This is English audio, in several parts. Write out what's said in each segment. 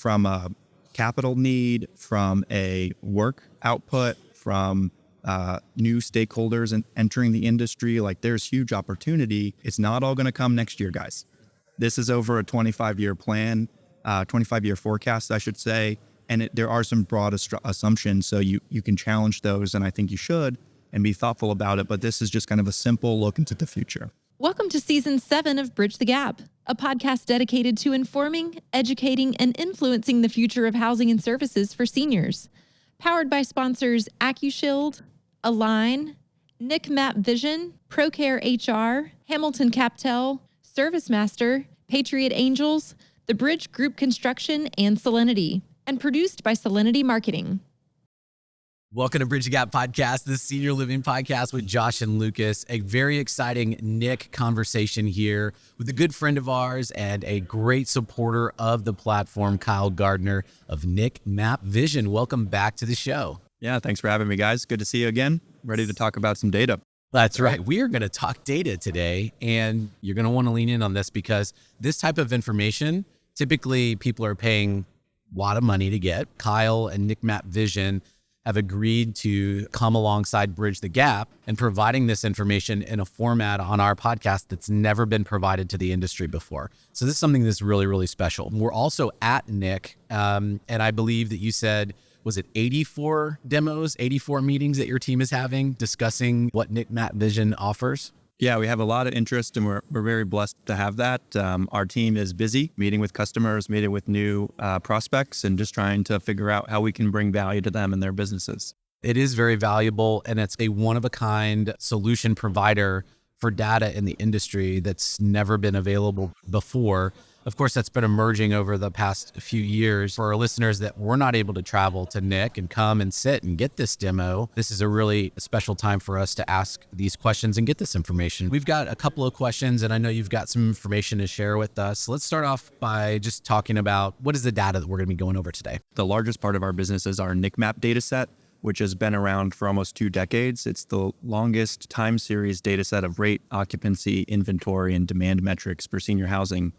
from a capital need, from a work output, from new stakeholders and entering the industry. Like there's huge opportunity. It's not all going to come next year, guys. This is over a 25-year plan, 25-year forecast, I should say. And there are some broad assumptions, so you can challenge those, and I think you should, and be thoughtful about it. But this is just kind of a simple look into the future. Welcome to Season 7 of Bridge the Gap, a podcast dedicated to informing, educating, and influencing the future of housing and services for seniors. Powered by sponsors AccuShield, Align, NIC MAP Vision, ProCare HR, Hamilton Captel, ServiceMaster, Patriot Angels, The Bridge Group Construction, and Solinity, and produced by Solinity Marketing. Welcome to Bridge the Gap Podcast, the senior living podcast with Josh and Lucas. A very exciting NIC conversation here with a good friend of ours and a great supporter of the platform, Kyle Gardner of NIC MAP Vision. Welcome back to the show. Yeah, thanks for having me, guys. Good to see you again. Ready to talk about some data. That's right. We are going to talk data today, and you're going to want to lean in on this because this type of information, typically people are paying a lot of money to get. Kyle and NIC MAP Vision have agreed to come alongside Bridge the Gap and providing this information in a format on our podcast that's never been provided to the industry before. So this is something that's really, really special. We're also at NIC, and I believe that you said, was it 84 demos, 84 meetings that your team is having discussing what NIC MAP Vision offers? Yeah, we have a lot of interest, and we're very blessed to have that. Our team is busy meeting with customers, meeting with new prospects, and just trying to figure out how we can bring value to them and their businesses. It is very valuable, and it's a one-of-a-kind solution provider for data in the industry that's never been available before. Of course, that's been emerging over the past few years. For our listeners that were not able to travel to NIC and come and sit and get this demo, this is a really special time for us to ask these questions and get this information. We've got a couple of questions, and I know you've got some information to share with us. Let's start off by just talking about what is the data that we're going to be going over today. The largest part of our business is our NIC MAP data set, which has been around for almost 2 decades. It's the longest time series data set of rate, occupancy, inventory, and demand metrics for senior housing.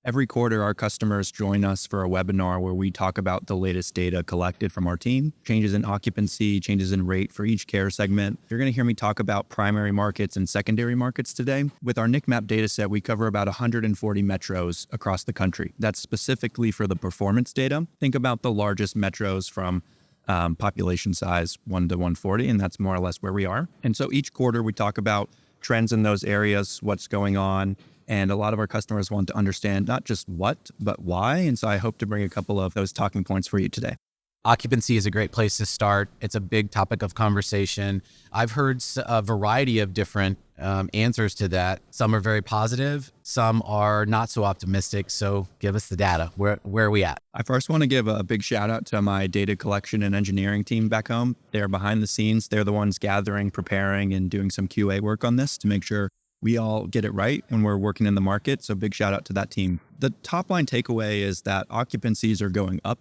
Every quarter, our customers join us for a webinar where we talk about the latest data collected from our team, changes in occupancy, changes in rate for each care segment. You're going to hear me talk about primary markets and secondary markets today. With our NIC MAP data set, we cover about 140 metros across the country. That's specifically for the performance data. Think about the largest metros from population size 1 to 140, and that's more or less where we are. And so each quarter, we talk about trends in those areas, what's going on. And a lot of our customers want to understand not just what, but why. And so I hope to bring a couple of those talking points for you today. Occupancy is a great place to start. It's a big topic of conversation. I've heard a variety of different answers to that. Some are very positive. Some are not so optimistic. So give us the data. Where are we at? I first want to give a big shout out to my data collection and engineering team back home. They're behind the scenes. They're the ones gathering, preparing, and doing some QA work on this to make sure we all get it right when we're working in the market. So big shout out to that team. The top line takeaway is that occupancies are going up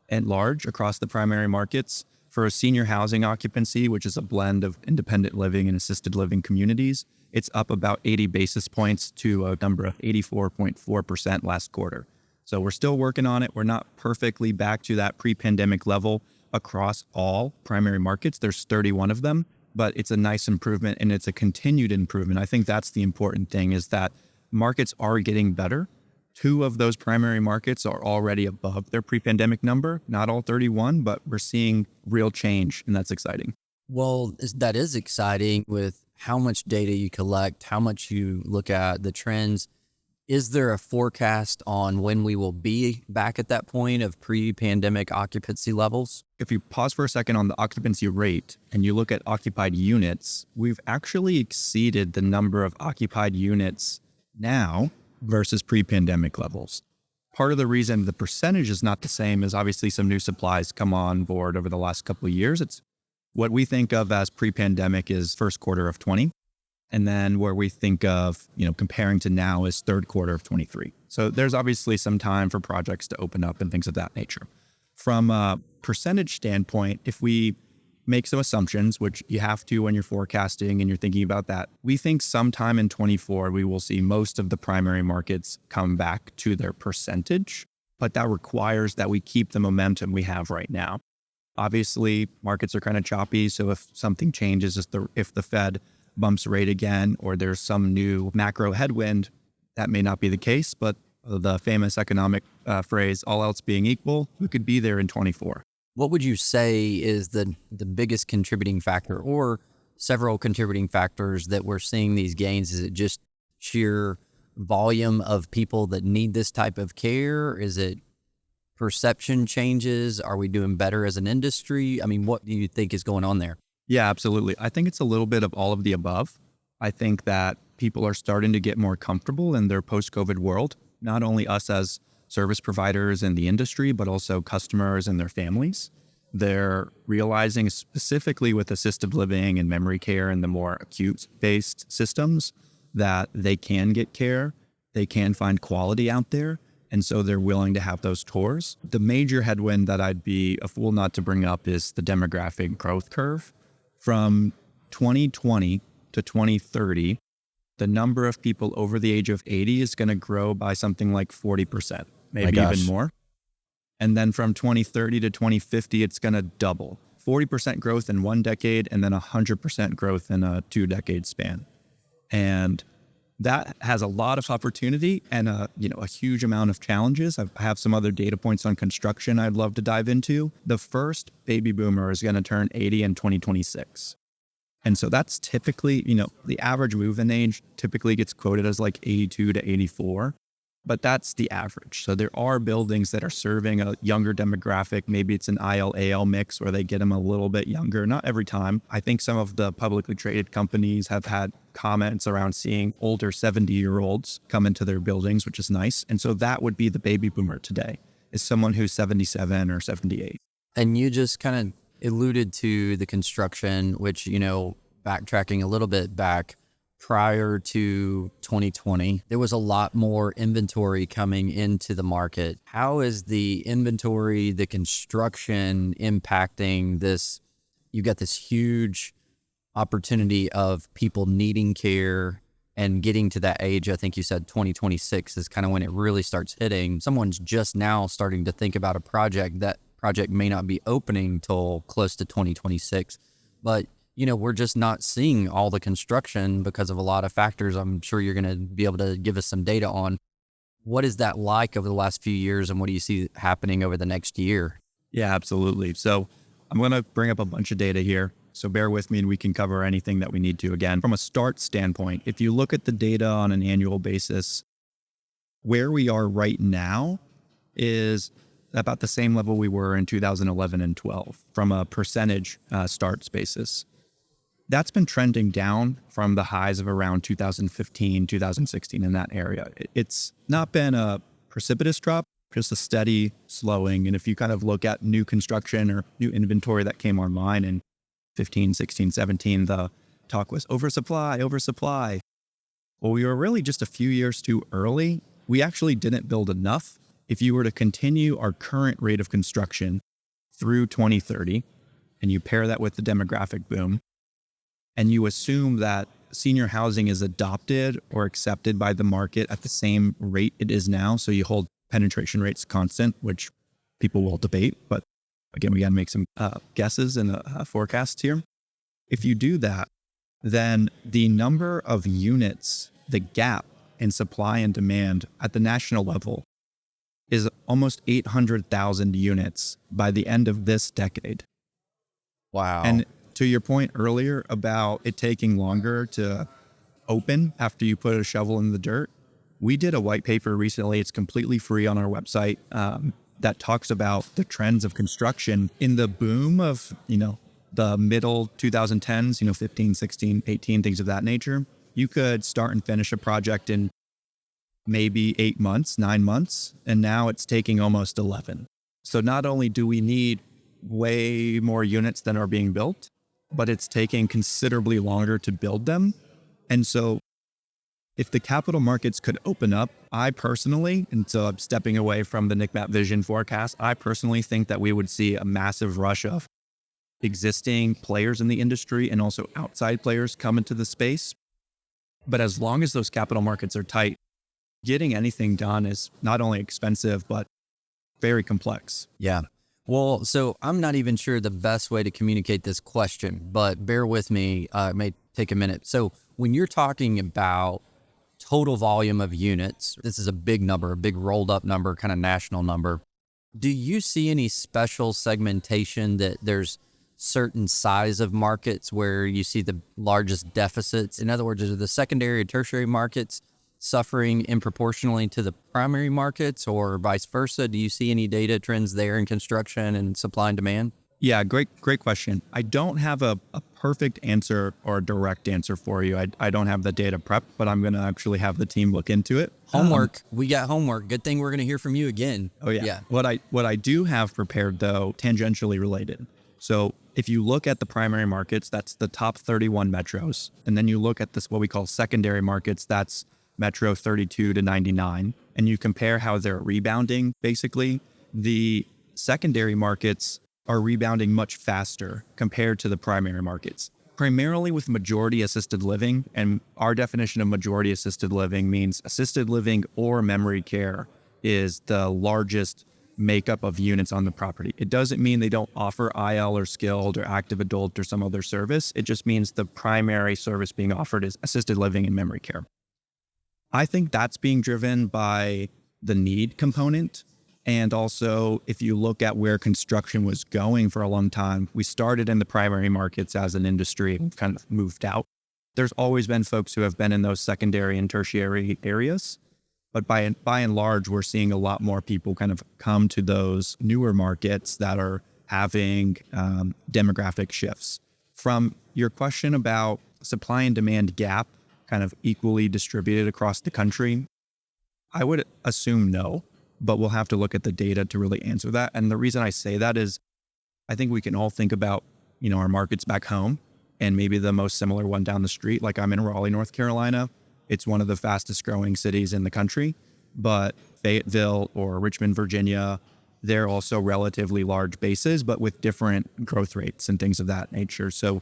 and large across the primary markets. For a senior housing occupancy, which is a blend of independent living and assisted living communities, it's up about 80 basis points to a number of 84.4% last quarter. So we're still working on it. We're not perfectly back to that pre-pandemic level across all primary markets. There's 31 of them. But it's a nice improvement, and it's a continued improvement. I think that's the important thing, is that markets are getting better. 2 of those primary markets are already above their pre-pandemic number. Not all 31, but we're seeing real change, and that's exciting. Well, that is exciting with how much data you collect, how much you look at the trends. Is there a forecast on when we will be back at that point of pre-pandemic occupancy levels? If you pause for a second on the occupancy rate and you look at occupied units, we've actually exceeded the number of occupied units now versus pre-pandemic levels. Part of the reason the percentage is not the same is obviously some new supplies come on board over the last couple of years. It's what we think of as pre-pandemic is first quarter of 20. And then where we think of, comparing to now is third quarter of 23. So there's obviously some time for projects to open up and things of that nature. From a percentage standpoint, if we make some assumptions, which you have to when you're forecasting and you're thinking about that, we think sometime in 24, we will see most of the primary markets come back to their percentage but that requires that we keep the momentum we have right now. Obviously, markets are kind of choppy. So if something changes, if the Fed bumps rate again, or there's some new macro headwind, that may not be the case. But the famous economic phrase, all else being equal, we could be there in 24. What would you say is the biggest contributing factor, or several contributing factors that we're seeing these gains? Is it just sheer volume of people that need this type of care? Is it perception changes? Are we doing better as an industry? I mean, what do you think is going on there? Yeah, absolutely. I think it's a little bit of all of the above. I think that people are starting to get more comfortable in their post-COVID world, not only us as service providers in the industry, but also customers and their families. They're realizing, specifically with assisted living and memory care and the more acute-based systems, that they can get care, they can find quality out there, and so they're willing to have those tours. The major headwind that I'd be a fool not to bring up is the demographic growth curve. From 2020 to 2030, the number of people over the age of 80 is going to grow by something like 40%, maybe even more. And then from 2030 to 2050, it's going to double. 40% growth in 1 decade, and then 100% growth in a 2-decade span. And that has a lot of opportunity and a huge amount of challenges. I have some other data points on construction I'd love to dive into. The first baby boomer is going to turn 80 in 2026. And so that's typically, the average move-in age typically gets quoted as like 82 to 84, but that's the average. So there are buildings that are serving a younger demographic. Maybe it's an IL-AL mix where they get them a little bit younger. Not every time. I think some of the publicly traded companies have had comments around seeing older 70-year-olds come into their buildings, which is nice. And so that would be the baby boomer today, is someone who's 77 or 78. And you just kind of alluded to the construction, which, backtracking a little bit back, prior to 2020, there was a lot more inventory coming into the market. How is the inventory, the construction impacting this? You got this huge opportunity of people needing care and getting to that age. I think you said 2026 is kind of when it really starts hitting. Someone's just now starting to think about a project. That project may not be opening till close to 2026, but we're just not seeing all the construction because of a lot of factors. I'm sure you're going to be able to give us some data on what is that like over the last few years, and what do you see happening over the next year? Yeah, absolutely. So I'm going to bring up a bunch of data here. So bear with me and we can cover anything that we need to. Again, from a start standpoint, if you look at the data on an annual basis, where we are right now is about the same level we were in 2011 and 12 from a percentage starts basis. That's been trending down from the highs of around 2015, 2016 in that area. It's not been a precipitous drop, just a steady slowing. And if you kind of look at new construction or new inventory that came online in 15, 16, 17, the talk was oversupply. Well, we were really just a few years too early. We actually didn't build enough. If you were to continue our current rate of construction through 2030, and you pair that with the demographic boom, and you assume that senior housing is adopted or accepted by the market at the same rate it is now, so you hold penetration rates constant, which people will debate, but again, we got to make some guesses and forecasts here. If you do that, then the number of units, the gap in supply and demand at the national level is almost 800,000 units by the end of this decade. Wow. And to your point earlier about it taking longer to open after you put a shovel in the dirt, we did a white paper recently. It's completely free on our website that talks about the trends of construction in the boom of, the middle 2010s, 15, 16, 18, things of that nature. You could start and finish a project in maybe 8 months, 9 months, and now it's taking almost 11. So not only do we need way more units than are being built, but it's taking considerably longer to build them. And so if the capital markets could open up, I personally, and so I'm stepping away from the NIC MAP Vision forecast, I personally think that we would see a massive rush of existing players in the industry and also outside players come into the space. But as long as those capital markets are tight, getting anything done is not only expensive, but very complex. Yeah. Well, so I'm not even sure the best way to communicate this question, but bear with me. It may take a minute. So when you're talking about total volume of units, this is a big number, a big rolled up number, kind of national number. Do you see any special segmentation that there's certain size of markets where you see the largest deficits? In other words, are the secondary or tertiary markets suffering disproportionately to the primary markets, or vice versa? Do you see any data trends there in construction and supply and demand? Yeah, great question. I don't have a perfect answer or a direct answer for you. I don't have the data prep, but I'm going to actually have the team look into it. Homework. We got homework. Good thing we're going to hear from you again. Oh yeah. What I do have prepared though, tangentially related. So if you look at the primary markets, that's the top 31 metros. And then you look at this, what we call secondary markets, that's Metro 32 to 99. And you compare how they're rebounding, basically, the secondary markets are rebounding much faster compared to the primary markets, primarily with majority assisted living. And our definition of majority assisted living means assisted living or memory care is the largest makeup of units on the property. It doesn't mean they don't offer IL or skilled or active adult or some other service. It just means the primary service being offered is assisted living and memory care. I think that's being driven by the need component. And also, if you look at where construction was going for a long time, we started in the primary markets as an industry and kind of moved out. There's always been folks who have been in those secondary and tertiary areas. But by and large, we're seeing a lot more people kind of come to those newer markets that are having demographic shifts. From your question about supply and demand gap, kind of equally distributed across the country, I would assume no, but we'll have to look at the data to really answer that. And the reason I say that is I think we can all think about, our markets back home and maybe the most similar one down the street. Like I'm in Raleigh, North Carolina. It's one of the fastest growing cities in the country, but Fayetteville or Richmond, Virginia, they're also relatively large bases, but with different growth rates and things of that nature. So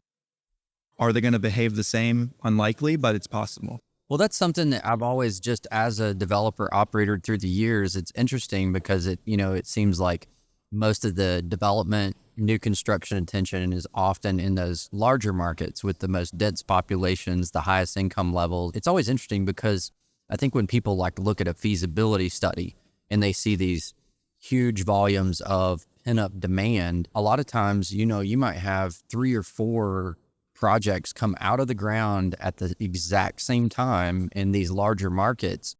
are they going to behave the same? Unlikely, but it's possible. Well, that's something that I've always, just as a developer operator through the years, it's interesting because it seems like most of the development, new construction attention is often in those larger markets with the most dense populations, the highest income levels. It's always interesting because I think when people look at a feasibility study and they see these huge volumes of pent-up demand, a lot of times, you might have 3 or 4 projects come out of the ground at the exact same time in these larger markets.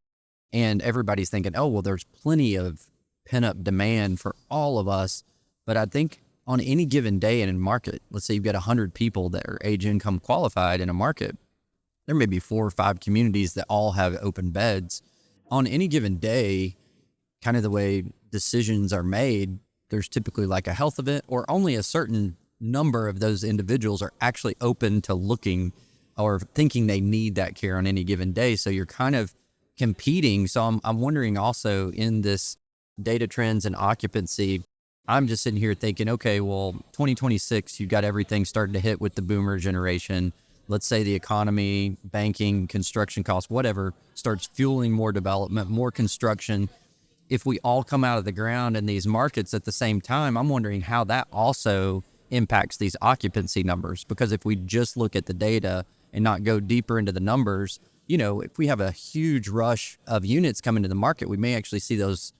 And everybody's thinking, oh, well, there's plenty of pent-up demand for all of us. But I think on any given day in a market, let's say you've got 100 people that are age income qualified in a market, there may be 4 or 5 communities that all have open beds. On any given day, kind of the way decisions are made, there's typically a health event, or only a certain number of those individuals are actually open to looking or thinking they need that care on any given day. So you're kind of competing. So I'm wondering also in this data trends and occupancy, I'm just sitting here thinking, okay, well, 2026, you've got everything starting to hit with the boomer generation. Let's say the economy, banking, construction costs, whatever, starts fueling more development, more construction. If we all come out of the ground in these markets at the same time, I'm wondering how that also impacts these occupancy numbers. Because if we just look at the data and not go deeper into the numbers, if we have a huge rush of units coming to the market, we may actually see those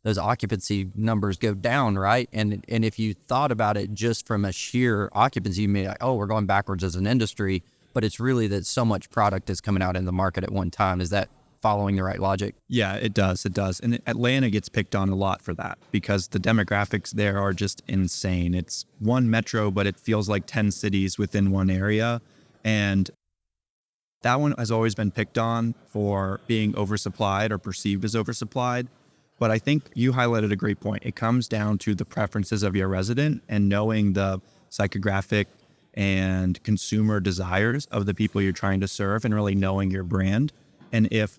occupancy numbers go down, right? And if you thought about it just from a sheer occupancy, you may like, oh, we're going backwards as an industry, but it's really that so much product is coming out in the market at one time. Is that following the right logic? Yeah, it does. And Atlanta gets picked on a lot for that because the demographics there are just insane. It's one metro, but it feels like 10 cities within one area. And that one has always been picked on for being oversupplied or perceived as oversupplied. But I think you highlighted a great point. It comes down to the preferences of your resident and knowing the psychographic and consumer desires of the people you're trying to serve and really knowing your brand. And if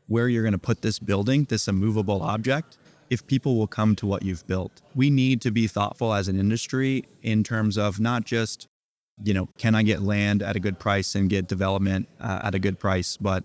where you're going to put this building, this immovable object, if people will come to what you've built. We need to be thoughtful as an industry in terms of not just, can I get land at a good price and get development at a good price, but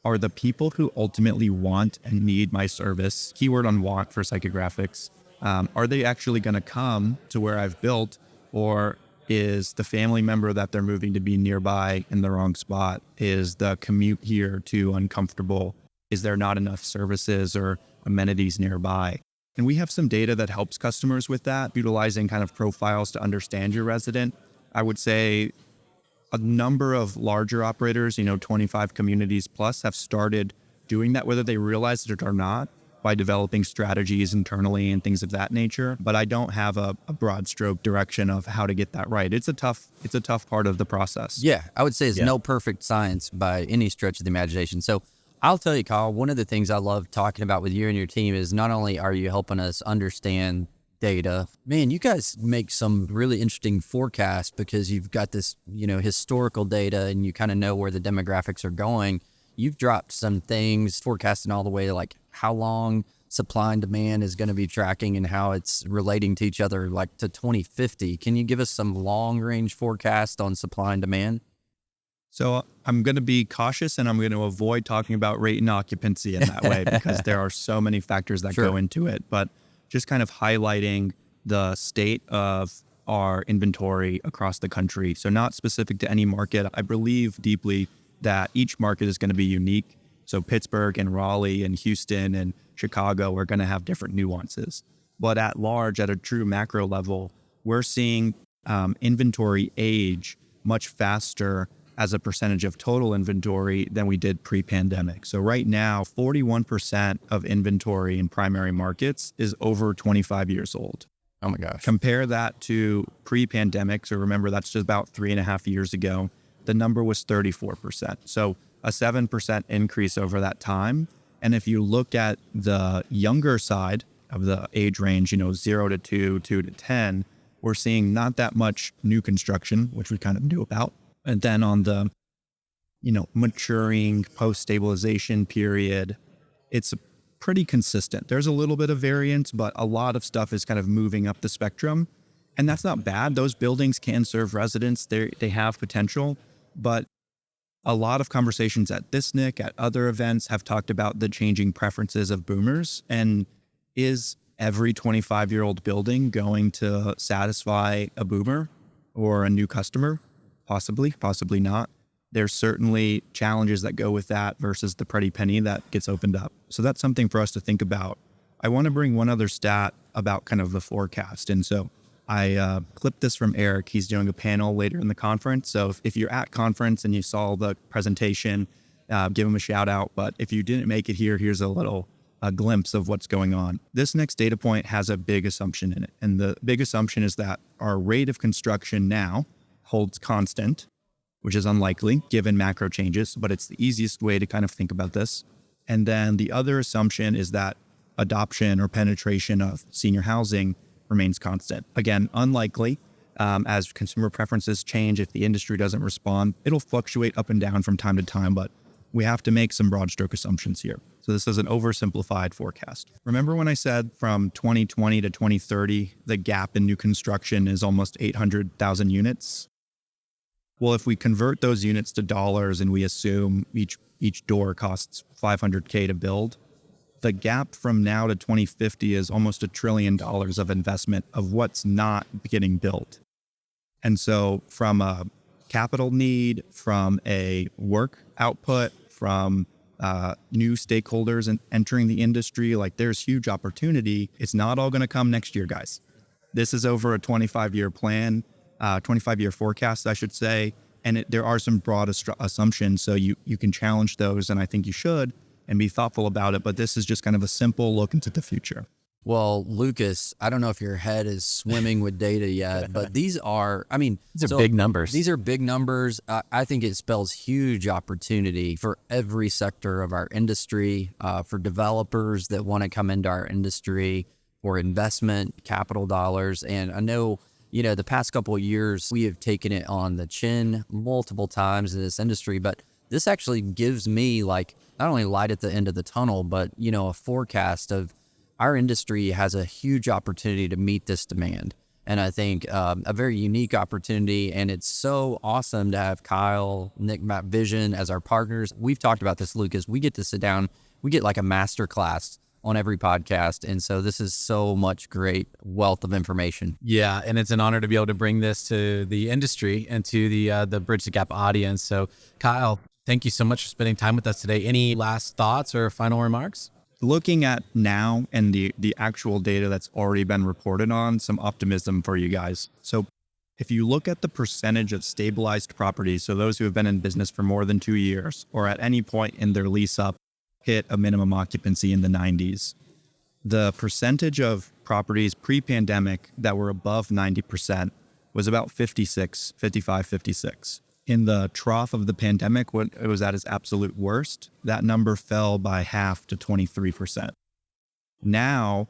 are the people who ultimately want and need my service, keyword on want for psychographics, Are they actually going to come to where I've built, or is the family member that they're moving to be nearby in the wrong spot? Is the commute here too uncomfortable? Is there not enough services or amenities nearby? And we have some data that helps customers with that, utilizing kind of profiles to understand your resident. I would say a number of larger operators, 25 communities plus, have started doing that, whether they realize it or not, by developing strategies internally and things of that nature. But I don't have a broad stroke direction of how to get that right. It's a tough part of the process. Yeah, I would say it's no perfect science by any stretch of the imagination. So I'll tell you, Kyle, one of the things I love talking about with you and your team is not only are you helping us understand data, man, you guys make some really interesting forecasts because you've got this, historical data and you kind of know where the demographics are going. You've dropped some things forecasting all the way to like how long supply and demand is going to be tracking and how it's relating to each other, like to 2050. Can you give us some long range forecast on supply and demand? So I'm going to be cautious and I'm going to avoid talking about rate and occupancy in that way because there are so many factors that go into it. But just kind of highlighting the state of our inventory across the country. So not specific to any market. I believe deeply that each market is going to be unique. So Pittsburgh and Raleigh and Houston and Chicago are going to have different nuances. But at large, at a true macro level, we're seeing inventory age much faster as a percentage of total inventory than we did pre-pandemic. So right now, 41% of inventory in primary markets is over 25 years old. Oh my gosh. Compare that to pre-pandemic. So remember, that's just about 3.5 years ago. The number was 34%. So a 7% increase over that time. And if you look at the younger side of the age range, 0 to 2, 2 to 10, we're seeing not that much new construction, which we kind of knew about. And then on the, maturing post-stabilization period, it's pretty consistent. There's a little bit of variance, but a lot of stuff is kind of moving up the spectrum. And that's not bad. Those buildings can serve residents. They have potential. But a lot of conversations at this NIC, at other events, have talked about the changing preferences of boomers. And is every 25-year-old building going to satisfy a boomer or a new customer? Possibly, possibly not. There's certainly challenges that go with that versus the pretty penny that gets opened up. So that's something for us to think about. I want to bring one other stat about kind of the forecast. And so I clipped this from Eric. He's doing a panel later in the conference. So if you're at conference and you saw the presentation, give him a shout out. But if you didn't make it here, here's a glimpse of what's going on. This next data point has a big assumption in it. And the big assumption is that our rate of construction now holds constant, which is unlikely given macro changes, but it's the easiest way to kind of think about this. And then the other assumption is that adoption or penetration of senior housing remains constant. Again, unlikely. As consumer preferences change, if the industry doesn't respond, it'll fluctuate up and down from time to time, but we have to make some broad stroke assumptions here. So this is an oversimplified forecast. Remember when I said from 2020 to 2030, the gap in new construction is almost 800,000 units? Well, if we convert those units to dollars and we assume each door costs $500K to build, the gap from now to 2050 is almost $1 trillion of investment of what's not getting built. And so from a capital need, from a work output, from new stakeholders and entering the industry, like there's huge opportunity. It's not all going to come next year, guys. This is over a 25-year plan. 25-year forecast, I should say. And there are some broad assumptions, so you can challenge those, and I think you should, and be thoughtful about it. But this is just kind of a simple look into the future. Well, Lucas, I don't know if your head is swimming with data yet, but these are big numbers. These are big numbers. I think it spells huge opportunity for every sector of our industry, for developers that want to come into our industry, for investment, capital dollars. And I know, the past couple of years, we have taken it on the chin multiple times in this industry, but this actually gives me not only light at the end of the tunnel, but, a forecast of our industry has a huge opportunity to meet this demand. And I think a very unique opportunity. And it's so awesome to have Kyle, NIC MAP Vision as our partners. We've talked about this, Lucas. We get to sit down, we get like a master class on every podcast. And so this is so much great wealth of information. Yeah, and it's an honor to be able to bring this to the industry and to the Bridge the Gap audience. So Kyle, thank you so much for spending time with us today. Any last thoughts or final remarks? Looking at now and the actual data that's already been reported on, some optimism for you guys. So if you look at the percentage of stabilized properties, so those who have been in business for more than 2 years or at any point in their lease up hit a minimum occupancy in the 90s, the percentage of properties pre-pandemic that were above 90% was about 56. In the trough of the pandemic, when it was at its absolute worst, that number fell by half to 23%. Now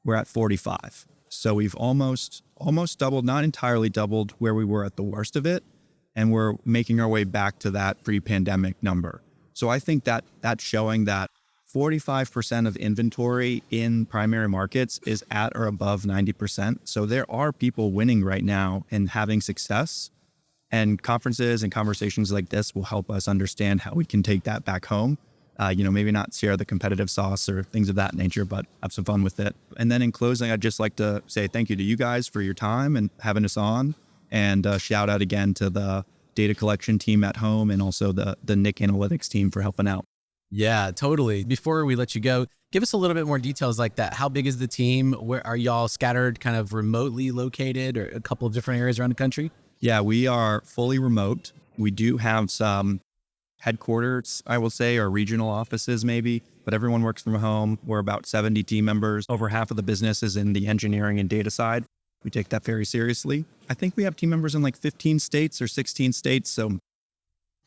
we're at 45. So we've almost doubled, not entirely doubled where we were at the worst of it. And we're making our way back to that pre-pandemic number. So I think that that's showing that 45% of inventory in primary markets is at or above 90%. So there are people winning right now and having success. And conferences and conversations like this will help us understand how we can take that back home. Maybe not share the competitive sauce or things of that nature, but have some fun with it. And then in closing, I'd just like to say thank you to you guys for your time and having us on. And shout out again to the data collection team at home and also the NIC Analytics team for helping out. Yeah, totally. Before we let you go, give us a little bit more details like that. How big is the team? Where are y'all scattered, kind of remotely located, or a couple of different areas around the country? Yeah, we are fully remote. We do have some headquarters, I will say, or regional offices maybe, but everyone works from home. We're about 70 team members. Over half of the business is in the engineering and data side. We take that very seriously. I think we have team members in like 15 states or 16 states. So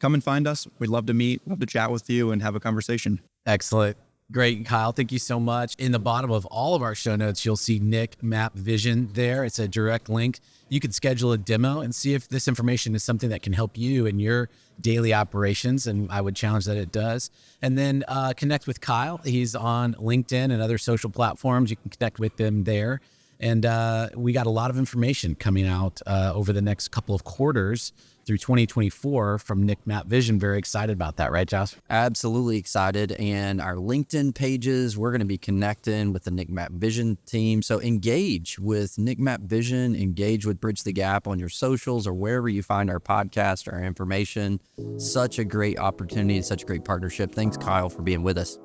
come and find us. We'd love to meet, love to chat with you and have a conversation. Excellent. Great, Kyle. Thank you so much. In the bottom of all of our show notes, you'll see NIC MAP Vision there. It's a direct link. You can schedule a demo and see if this information is something that can help you in your daily operations. And I would challenge that it does. And then connect with Kyle. He's on LinkedIn and other social platforms. You can connect with him there. And we got a lot of information coming out over the next couple of quarters through 2024 from NIC MAP Vision. Very excited about that, right, Josh? Absolutely excited. And our LinkedIn pages, we're going to be connecting with the NIC MAP Vision team. So engage with NIC MAP Vision, engage with Bridge the Gap on your socials or wherever you find our podcast or our information. Such a great opportunity, such a great partnership. Thanks, Kyle, for being with us.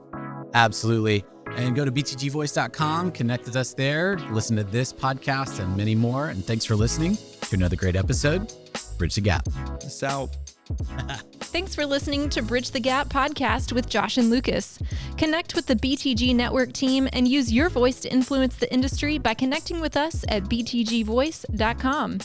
Absolutely. And go to btgvoice.com, connect with us there, listen to this podcast and many more. And thanks for listening to another great episode, Bridge the Gap. Peace out. Thanks for listening to Bridge the Gap podcast with Josh and Lucas. Connect with the BTG Network team and use your voice to influence the industry by connecting with us at btgvoice.com.